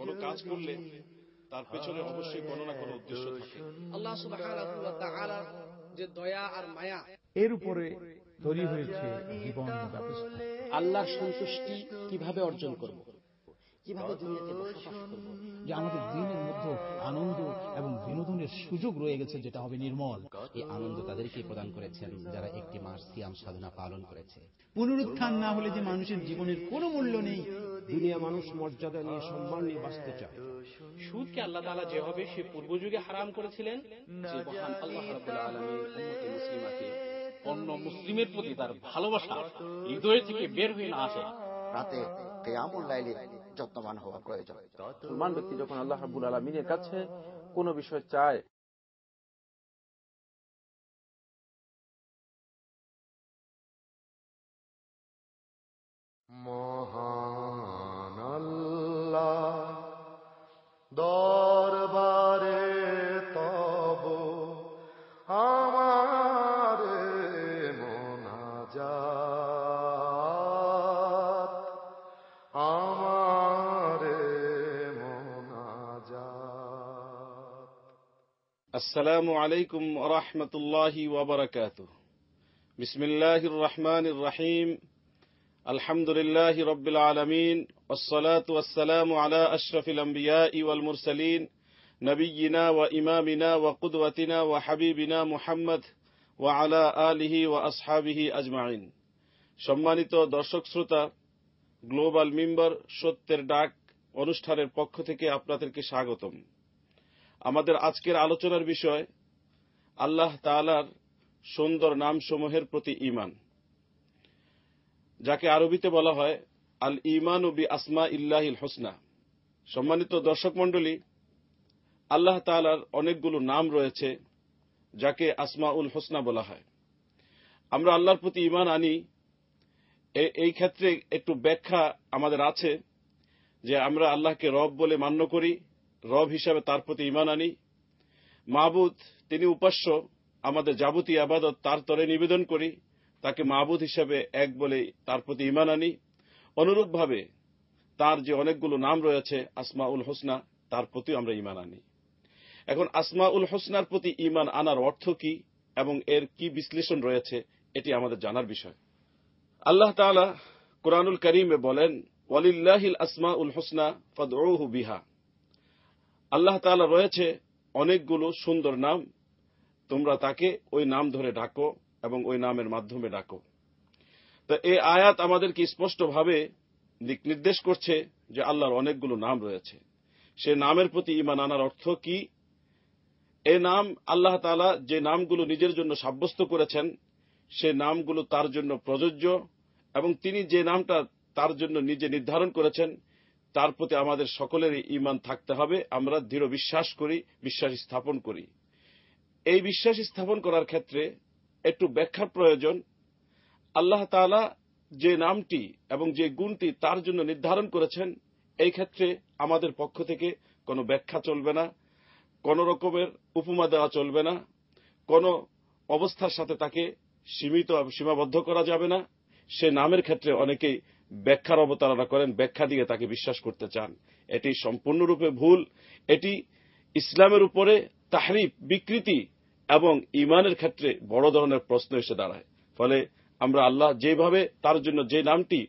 কোন কাজ করলে তার পেছনে অবশ্যই কোনো না কোনো উদ্দেশ্য থাকে। আল্লাহ সুবহানাহু ওয়া তাআলা যে দয়া আর মায়া, এর উপরে তৈরি হয়েছে জীবন ব্যবস্থা। আল্লাহর সন্তুষ্টি কিভাবে অর্জন করব, কিভাবে দুনিয়াতে বসবাস করব, যে আমাদের দিনের মধ্যে আনন্দ এবং বিনোদনের সুযোগ রয়ে গেছে, যেটা হবে নির্মল। এই আনন্দ তাদেরকে প্রদান করেছেন যারা একটি মাস সিয়াম সাধনা পালন করেছে। পুনরুত্থান না হলে যে মানুষের জীবনের কোনো মূল্য নেই। দুনিয়া মানুষ মর্যাদা নিয়ে, সম্মান নিয়ে বাঁচতে চায়। সুদকে আল্লাহ তাআলা যেভাবে সে পূর্ব যুগে হারাম করেছিলেন, যে মহান আল্লাহ রাব্বুল আলামিন উম্মতে মুসলিমাকে, অন্য মুসলিমের প্রতি তার ভালোবাসা হৃদয় থেকে বের হয়ে না আসে, রাতে কিয়ামুল লাইলে যত্নবান হওয়া প্রয়োজন। মুসলমান ব্যক্তি যখন আল্লাহ রাব্বুল আলামিনের কাছে কোনো বিষয় চায়, মহান আল্লাহ দরবারে তব আমারে মোনাজাত, আমারে মোনাজাত। আসসালামু আলাইকুম ওয়া রাহমাতুল্লাহি ওয়া বারাকাতুহু। বিসমিল্লাহির রহমানির রহিম। আলহামদুলিল্লাহি রাব্বিল আলামিন, ওয়াসসালাতু ওয়াসসালামু আলা আশরাফিল আমবিয়াই ওয়াল মুরসালিন, নবিয়্যিনা ওয়া ইমামিনা ওয়া কুদওয়াতিনা ওয়া হাবিবিনা মুহাম্মদ ওয়া আলা আলিহি ওয়া আসহাবিহি আজমাইন। সম্মানিত দর্শক শ্রোতা, গ্লোবাল মিম্বার সত্যের ডাক অনুষ্ঠানের পক্ষ থেকে আপনাদেরকে স্বাগতম। আমাদের আজকের আলোচনার বিষয় আল্লাহ তাআলার সুন্দর নামসমূহের প্রতি ঈমান, যাকে আরবিতে বলা হয় আল ঈমানু বি আসমাইল্লাহিল হুসনা। সম্মানিত দর্শক মণ্ডলী, আল্লাহ তাআলার অনেকগুলো নাম রয়েছে যাকে আসমাউল হুসনা বলা হয়। আমরা আল্লাহর প্রতি ঈমান আনি, এই ক্ষেত্রে একটু ব্যাখ্যা আমাদের আছে যে আমরা আল্লাহকে রব বলে মান্য করি, রব হিসাবে তার প্রতি ঈমান আনি। মাবুদ, তিনি উপাস্য, আমাদের যাবতীয় ইবাদত তার তরে নিবেদন করি, তাকে মাবুদ হিসাবে এক বলে তার প্রতি ঈমান আনি। অনুরূপভাবে তার যে অনেকগুলো নাম রয়েছে আসমাউল হুসনা, তার প্রতি আমরা ঈমান আনি। এখন আসমাউল হুসনার প্রতি ঈমান আনার অর্থ কি এবং এর কি বিশ্লেষণ রয়েছে, এটি আমাদের জানার বিষয়। আল্লাহ তাআলা কুরআনুল কারীমে বলেন, ওয়ালিল্লাহিল আসমাউল হুসনা ফাদউহু বিহা। আল্লাহ তাআলা রয়েছে অনেকগুলো সুন্দর নাম, তোমরা তাকে ওই নাম ধরে ডাকো এবং ওই নামের মাধ্যমে ডাকো। তো এই আয়াত আমাদেরকে স্পষ্টভাবে দিক নির্দেশ করছে যে আল্লাহর অনেকগুলো নাম রয়েছে। সে নামের প্রতি ঈমান আনার অর্থ কি? এই নাম আল্লাহ তাআলা যে নামগুলো নিজের জন্য সাব্যস্ত করেছেন, সে নামগুলো তার জন্য প্রযোজ্য এবং তিনি যে নামটা তার জন্য নিজে নির্ধারণ করেছেন, তার প্রতি আমাদের সকলেরই ঈমান থাকতে হবে। আমরা দৃঢ় বিশ্বাস করি, বিশ্বাস স্থাপন করি। এই বিশ্বাস স্থাপন করার ক্ষেত্রে একটু ব্যাখ্যার প্রয়োজন। আল্লাহ তাআলা যে নামটি এবং যে গুণটি তার জন্য নির্ধারণ করেছেন, এই ক্ষেত্রে আমাদের পক্ষ থেকে কোনো ব্যাখ্যা চলবে না, কোন রকমের উপমা দেওয়া চলবে না, কোন অবস্থার সাথে তাকে সীমাবদ্ধ করা যাবে না। সে নামের ক্ষেত্রে অনেকেই ব্যাখ্যার অবতারণা করেন, ব্যাখ্যা দিয়ে তাকে বিশ্বাস করতে চান। এটি সম্পূর্ণরূপে ভুল। এটি ইসলামের উপরে তাহরিফ, বিকৃতি এবং ঈমানের ক্ষেত্রে বড় ধরনের প্রশ্ন এসে দাঁড়ায়। ফলে আমরা আল্লাহ যেভাবে তার জন্য যে নামটি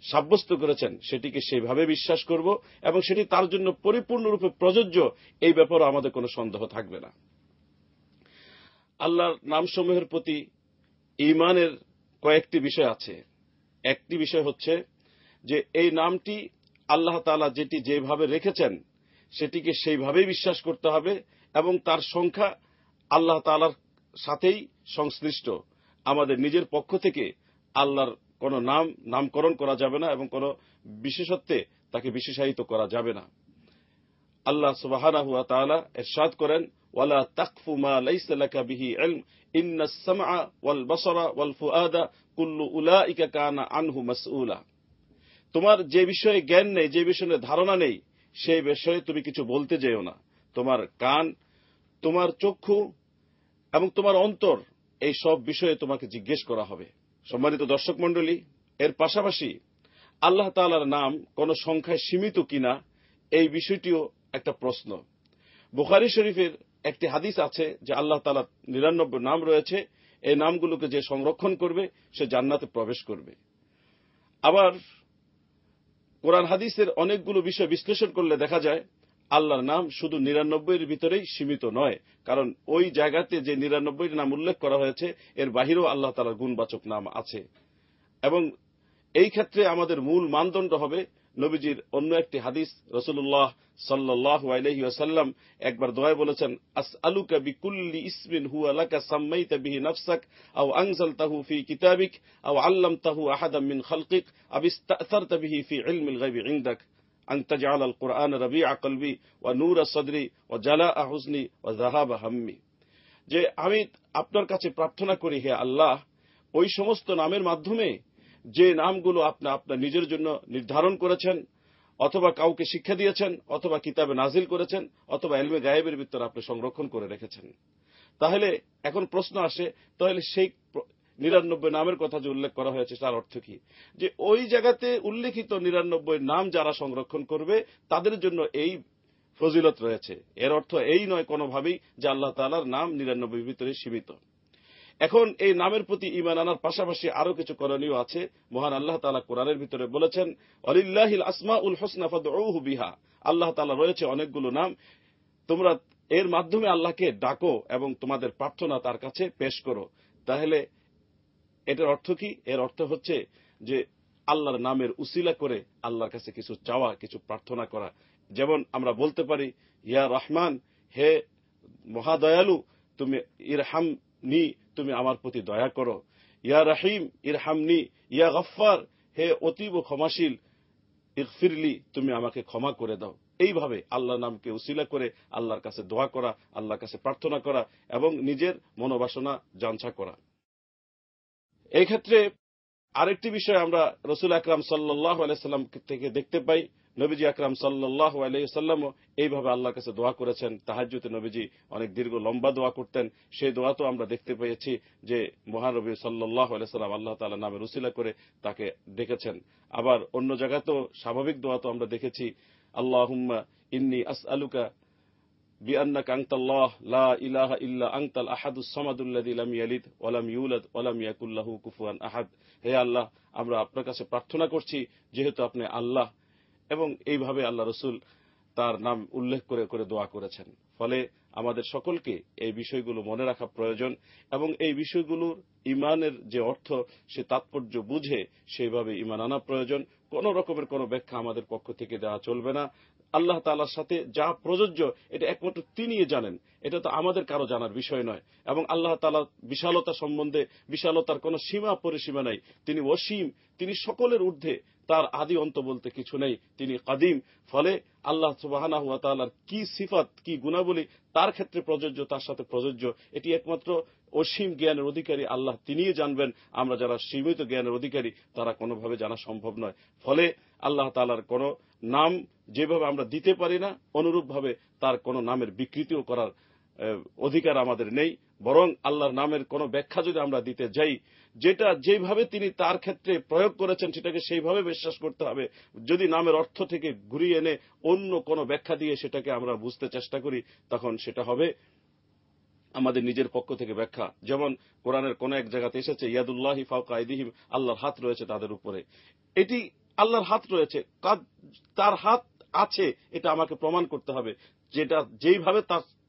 সাব্যস্ত করেছেন সেটিকে সেইভাবে বিশ্বাস করব এবং সেটি তার জন্য পরিপূর্ণরূপে প্রযোজ্য, এই ব্যাপারে আমাদের কোনো সন্দেহ থাকবে না। আল্লাহর নামসমূহের প্রতি ঈমানের কয়েকটি বিষয় আছে। একটি বিষয় হচ্ছে যে এই নামটি আল্লাহ তাআলা যেটি যেভাবে রেখেছেন সেটিকে সেইভাবেই বিশ্বাস করতে হবে এবং তার সংখ্যা আল্লাহ তাআলার সাথেই সংশ্লিষ্ট। আমাদের নিজের পক্ষ থেকে আল্লাহর কোন নামকরণ করা যাবে না এবং কোন বিশেষত্বে তাকে বিশেষায়িত করা যাবে না। আল্লাহ সুবহানাহু ওয়া তাআলা ইরশাদ করেন, ওয়ালা তাকফু মা লাইসা লাকা বিহি ইলম ইন্নাস সামআ ওয়াল বাসারা ওয়াল ফুআদা কুল্লু উলাইকা কানা আনহু মাসউলা। তোমার যে বিষয়ে জ্ঞান নেই, যে বিষয়ে ধারণা নেই, সেই বিষয়ে তুমি কিছু বলতে যেও না। তোমার কান, তোমার চক্ষু এবং তোমার অন্তর, এই সব বিষয়ে তোমাকে জিজ্ঞেস করা হবে। সম্মানিত দর্শক মণ্ডলী, এর পাশাপাশি আল্লাহ তাআলার নাম কোন সংখ্যায় সীমিত কিনা, এই বিষয়টিও একটা প্রশ্ন। বুখারী শরীফের একটি হাদিস আছে যে আল্লাহ তাআলার 99 নাম রয়েছে, এই নামগুলোকে যে সংরক্ষণ করবে সে জান্নাতে প্রবেশ করবে। আবার কোরআন হাদিসের অনেকগুলো বিষয় বিশ্লেষণ করলে দেখা যায় আল্লাহর নাম শুধু 99 ভিতরেই সীমিত নয়, কারণ ওই জায়গাতে যে 99 নাম উল্লেখ করা হয়েছে এর বাহিরেও আল্লাহ তাআলার গুণবাচক নাম আছে। এবং এই ক্ষেত্রে আমাদের মূল মানদণ্ড হবে নবীজির অন্য একটি হাদিস। রাসূলুল্লাহ সাল্লাল্লাহু আলাইহি ওয়াসাল্লাম একবার দোয়ায় বলেছেন, আসআলুকা বিকুল্লি ইসমিন হুয়া লাকা সাম্মাইতা বিহি নাফসাক আও আনজালতাহু ফি কিতাবিক আও আল্লামতাহু আহাদাম মিন খালকিক আও ইসতা'সারতা বিহি ফি ইলমিল গায়বি ইনদাক আন তাজআলাল কুরআন রাবিআ কলবি ওয়া নূরা সাদরি ওয়া জালাআ হুজনি ওয়া যাহাবা হাম্মি। যে আমি আপনার কাছে প্রার্থনা করি, হে আল্লাহ, ওই সমস্ত নামের মাধ্যমে যে নামগুলো আপনি আপনার নিজের জন্য নির্ধারণ করেছেন, অথবা কাউকে শিক্ষা দিয়েছেন, অথবা কিতাবে নাজিল করেছেন, অথবা ইলমে গায়েবের ভিতরে আপনি সংরক্ষণ করে রেখেছেন। তাহলে এখন প্রশ্ন আসে, তাহলে সেই 99 নামের কথা যে উল্লেখ করা হয়েছে তার অর্থ কি? যে ওই জায়গাতে উল্লেখিত 99 নাম যারা সংরক্ষণ করবে তাদের জন্য এই ফজিলত রয়েছে। এর অর্থ এই নয় কোনোভাবেই যে আল্লাহ তাআলার নাম 99 ভিতরে সীমিত। এখন এই নামের প্রতি ঈমান আনার পাশাপাশি আরো কিছু করণীয় আছে। মহান আল্লাহ তাআলা কোরআনের ভিতরে বলেছেন, ওয়ালিল্লাহিল আসমাউল হুসনা ফাদউহু বিহা। আল্লাহ তাআলা রয়েছে অনেকগুলো নাম, তোমরা এর মাধ্যমে আল্লাহকে ডাকো এবং তোমাদের প্রার্থনা তার কাছে পেশ করো। তাহলে এটার অর্থ কি? এর অর্থ হচ্ছে যে আল্লাহর নামের উসিলা করে আল্লাহর কাছে কিছু চাওয়া, কিছু প্রার্থনা করা। যেমন আমরা বলতে পারি, ইয়া রহমান, হে মহাদয়ালু, তুমি ইরহামনি, তুমি আমার প্রতি দয়া করো। ইয়া রহিম ইরহামনি, ইয়া গফফার, হে অতীব ক্ষমাশীল, ইগফিরলি, তুমি আমাকে ক্ষমা করে দাও। এইভাবে আল্লাহর নামকে উসিলা করে আল্লাহর কাছে দোয়া করা, আল্লাহর কাছে প্রার্থনা করা এবং নিজের মনোবাসনা যাঞ্চা করা। এই ক্ষেত্রে আরেকটি বিষয় আমরা রাসূল আকরাম সাল্লাল্লাহু আলাইহি সাল্লাম থেকে দেখতে পাই, নবীজি আকরাম সাল্লাল্লাহু আলাইহি সাল্লামও এইভাবে আল্লাহর কাছে দোয়া করেছেন। তাহাজ্জুদে নবীজি অনেক দীর্ঘ লম্বা দোয়া করতেন। সেই দোয়া তো আমরা দেখতে পেয়েছি যে মহানবী সাল্লাল্লাহু আলাইহি সাল্লাম আল্লাহ তাআলার নামের উসিলা করে তাকে ডেকেছেন। আবার অন্য জায়গাতেও স্বাভাবিক দোয়া তো আমরা দেখেছি, আল্লাহুম্মা ইন্নী আসআলুকা বিআন্নাকা আনতাল্লাহ লা ইলাহা ইল্লা আনতাল আহাদুস সামাদুল্লাযী লাম ইয়ালিদ ওয়া লাম ইউলাদ ওয়া লাম ইয়াকুল লাহু কুফুয়ান আহাদ। হে আল্লাহ, আমরা আপনার কাছে প্রার্থনা করছি যেহেতু আপনি আল্লাহ, এবং এইভাবে আল্লাহ রাসূল তার নাম উল্লেখ করে করে দোয়া করেছেন। ফলে আমাদের সকলকে এই বিষয়গুলো মনে রাখা প্রয়োজন এবং এই বিষয়গুলোর ঈমানের যে অর্থ সে তাৎপর্য বুঝে সেইভাবে ঈমান আনা প্রয়োজন। কোন রকমের কোন ব্যাখ্যা আমাদের পক্ষ থেকে দেওয়া চলবে না। আল্লাহ তাআলার সাথে যা প্রযোজ্য এটা একমাত্র তিনিই জানেন, এটা তো আমাদের কারো জানার বিষয় নয়। এবং আল্লাহ তাআলার বিশালতা সম্বন্ধে বিশালতার কোন সীমা পরিসীমা নাই। তিনি অসীম, তিনি সকলের ঊর্ধ্বে, তার আদি অন্ত বলতে কিছু নেই, তিনি কাদিম। ফলে আল্লাহ সুবহানাহু ওয়া তাআলার কি সিফাত, কি গুণাবলী তার ক্ষেত্রে প্রযোজ্য, তার সাথে প্রযোজ্য, এটি একমাত্র অসীম জ্ঞানের অধিকারী আল্লাহ তিনিই জানবেন। আমরা যারা সীমিত জ্ঞানের অধিকারী তারা কোনোভাবে জানা সম্ভব নয়। ফলে আল্লাহ তাআলার কোন নাম যেভাবে আমরা দিতে পারি না, অনুরূপভাবে তার কোন নামের বিকৃতিও করার অধিকার আমাদের নেই। বরং আল্লাহর নামের কোন ব্যাখ্যা যদি আমরা দিতে যাই, যেটা যেভাবে তিনি তার ক্ষেত্রে প্রয়োগ করেছেন সেটাকে সেইভাবে বিশ্বাস করতে হবে। যদি নামের অর্থ থেকে ঘুরিয়ে এনে অন্য কোন ব্যাখ্যা দিয়ে সেটাকে আমরা বুঝতে চেষ্টা করি, তখন সেটা হবে আমাদের নিজের পক্ষ থেকে ব্যাখ্যা। যেমন কোরআনের কোন এক জায়গাতে এসেছে, ইয়াদুল্লাহি ফাওকা আইদিহিম, আল্লাহর হাত রয়েছে তাদের উপরে। এটি আল্লাহর হাত রয়েছে, তার হাত আছে এটা আমাকে প্রমাণ করতে হবে। যেটা যেইভাবে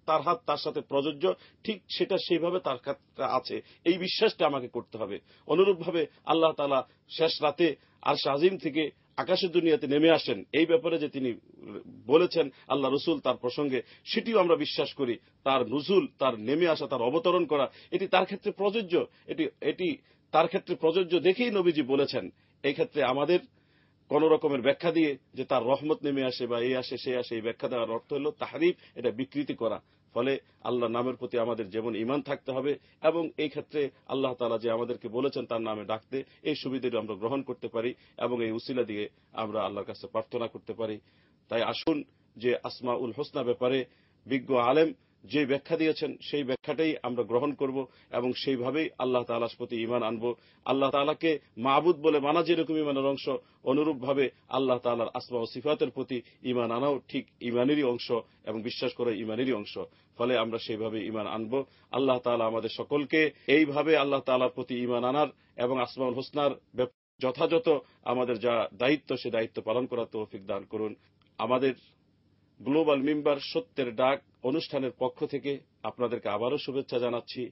তার হাত তার সাথে প্রযোজ্য, ঠিক সেটা সেইভাবে তার ক্ষেত্রে আছে, এই বিশ্বাসটা আমাকে করতে হবে। অনুরূপভাবে আল্লাহ তাআলা শেষ রাতে আরশ আজিম থেকে আকাশের দুনিয়াতে নেমে আসেন, এই ব্যাপারে যে তিনি বলেছেন আল্লাহ রাসূল তার প্রসঙ্গে, সেটিও আমরা বিশ্বাস করি। তার নুজুল, তার নেমে আসা, তার অবতরণ করা, এটি তার ক্ষেত্রে প্রযোজ্য, এটি তার ক্ষেত্রে প্রযোজ্য দেখেই নবীজি বলেছেন। এই ক্ষেত্রে আমাদের কোন রকমের ব্যাখ্যা দিয়ে যে তার রহমত নেমে আসে বা এই আসে সে আসে, এই ব্যাখ্যা দেওয়ার অর্থ হল তাহরিফ, এটা বিকৃতি করা। ফলে আল্লাহর নামের প্রতি আমাদের যেমন ঈমান থাকতে হবে এবং এই ক্ষেত্রে আল্লাহ তাআলা যে আমাদেরকে বলেছেন তার নামে ডাকতে, এই সুবিধাটি আমরা গ্রহণ করতে পারি এবং এই উসিলা দিয়ে আমরা আল্লাহর কাছে প্রার্থনা করতে পারি। তাই আসুন যে আসমাউল হোসনা ব্যাপারে বিজ্ঞ আলেম যে ব্যাখ্যা দিয়েছেন সেই ব্যাখ্যাটাই আমরা গ্রহণ করব এবং সেইভাবেই আল্লাহ তাআলার প্রতি ঈমান আনব। আল্লাহ তাআলাকে মাবুদ বলে মানা যেরকম ঈমানের অংশ, অনুরূপভাবে আল্লাহ তাআলার আসমা ও সিফাতের প্রতি ঈমান আনাও ঠিক ঈমানেরই অংশ এবং বিশ্বাস করা ঈমানেরই অংশ। ফলে আমরা সেইভাবে ঈমান আনব। আল্লাহ তাআলা আমাদের সকলকে এইভাবে আল্লাহ তাআলার প্রতি ঈমান আনার এবং আসমাউল হোসনার যথাযথ আমাদের যা দায়িত্ব সে দায়িত্ব পালন করার তৌফিক দান করুন। আমাদের গ্লোবাল মিম্বার সত্যের ডাক অনুষ্ঠানের পক্ষ থেকে আপনাদেরকে আবারও শুভেচ্ছা জানাচ্ছি।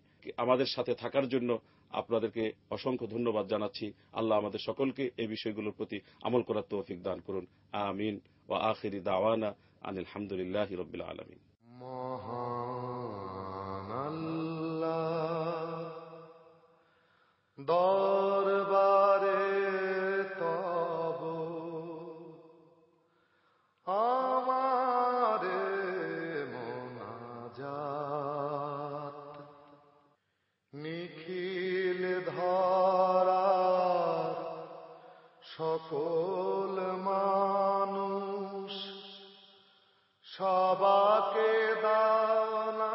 আমাদের সাথে থাকার জন্য আপনাদেরকে অসংখ্য ধন্যবাদ জানাচ্ছি। আল্লাহ আমাদের সকলকে এই বিষয়গুলোর প্রতি আমল করার তৌফিক দান করুন। আমিন ওয়া আখিরি দাওয়ানা আনিল হামদুলিল্লাহি রাব্বিল আলামিন। মহান আল্লাহ দরবারে তব আমারে মোনাজাত, নিখিল ধরার সকল মানুষ সবাকে দাও না